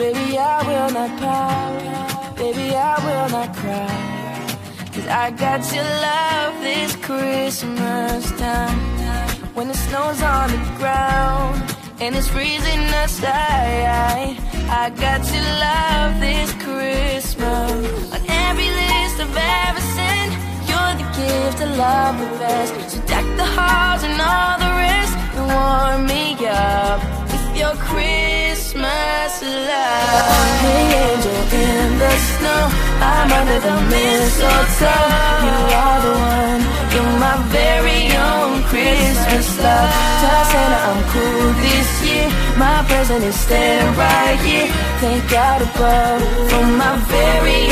Baby, I will not pout. Baby, I will not cry. 'Cause I got your love this Christmas time. When the snow's on the ground and it's freezing outside, I got your love this Christmas. On every list I've ever sent, you're the gift I love the best. So deck the halls and all the rest and warm me up with your Christmas love. Hey angel in the snow, I'm under the mistletoe. You are the one, you're my very own Christmas love. Tell Santa I'm cool this year, my present is standing right here. Thank God above for my very